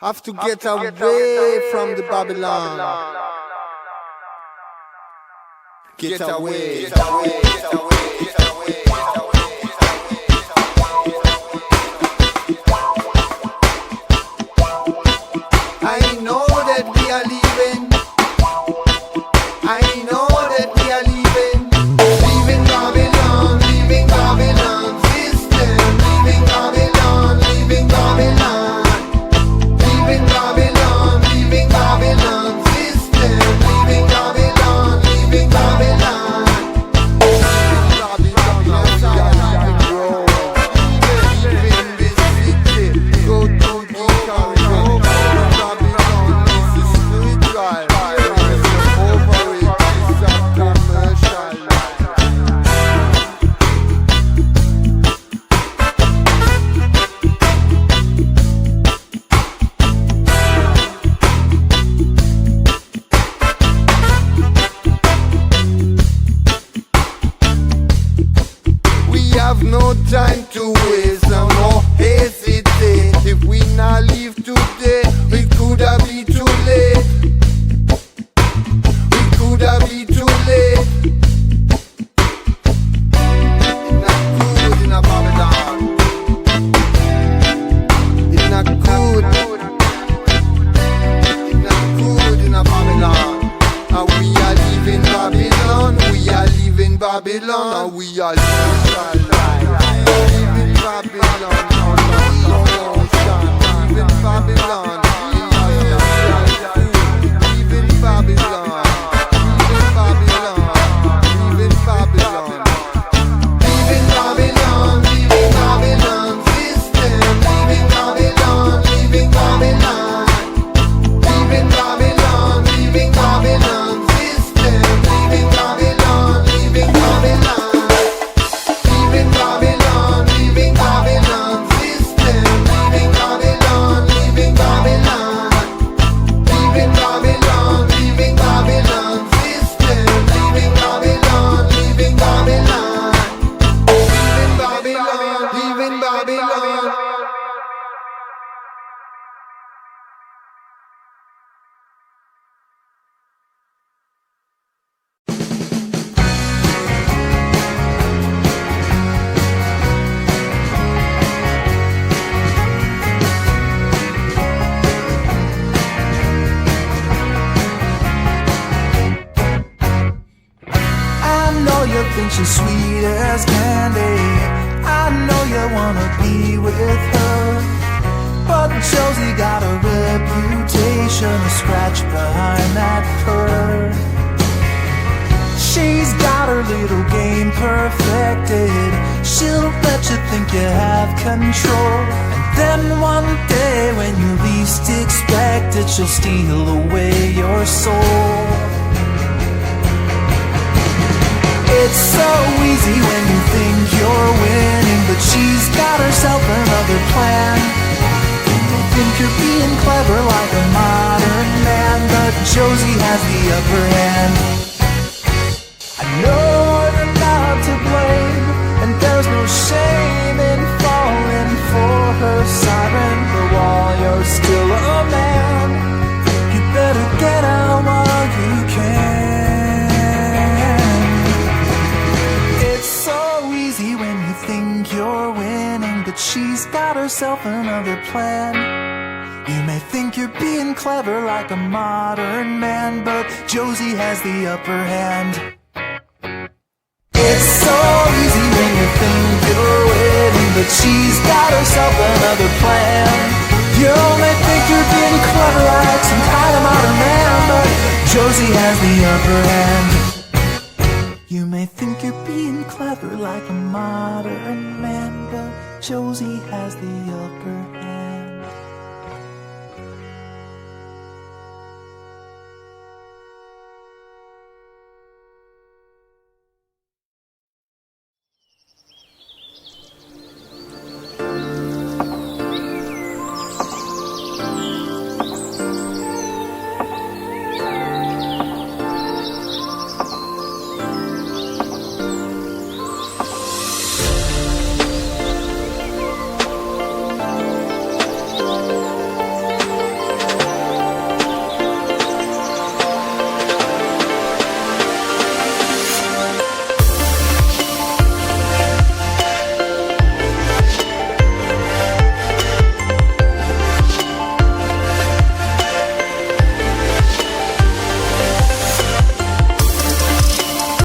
Have to get away from the Babylon. Get away. Get away. Get away. Get away. I know that we are leaving. I know that we are leaving. Leaving Babylon, leaving Babylon system. Leaving Babylon, leaving Babylon. Leaving Babylon, leaving Babylon system. Leaving Babylon, leaving Babylon. Leaving Babylon, leaving this city. Go to Chicago. Babylon, this is spiritual. Over it is a commercial. We have no time to waste, no more hesitate. If we not leave today, it could have been too late. It could have been too late. It's not good in a Babylon. It's not good. It's not good in a Babylon. And we are leaving Babylon. We are leaving Babylon. And we are leaving Babylon. Leaving Babylon. Leaving Babylon. Leaving Babylon. Leaving Babylon. Leaving Babylon. Leaving Babylon system. Leaving Babylon. Leaving Babylon. Leaving Babylon. Leaving Babylon system. Leaving Babylon. Leaving Babylon. Leaving Babylon. Leaving Babylon system. Leaving Babylon. Leaving Babylon. Leaving Babylon. Leaving Babylon system. Leaving Babylon. Leaving Babylon. Leaving Babylon. Leaving Babylon. I know you think she's sweet as candy. I know you wanna be with her, but Josie got a reputation to scratch behind that fur. She's got her little game perfected. She'll let you think you have control, and then one day when you least expect it, she'll steal away your soul. It's so easy when you think you're winning, but she's got herself another plan. You think you're being clever like a modern man, but Josie has the upper hand. I know you're not to blame, and there's no shame in falling for her siren, but while you're still a man, you better get out while you can. Think you're winning, but she's got herself another plan. You may think you're being clever like a modern man, but Josie has the upper hand. It's so easy when you think you're winning, but she's got herself another plan. You may think you're being clever like some kind of modern man, but Josie has the upper hand. You may think you're being clever like a modern man, but Josie has the upper hand.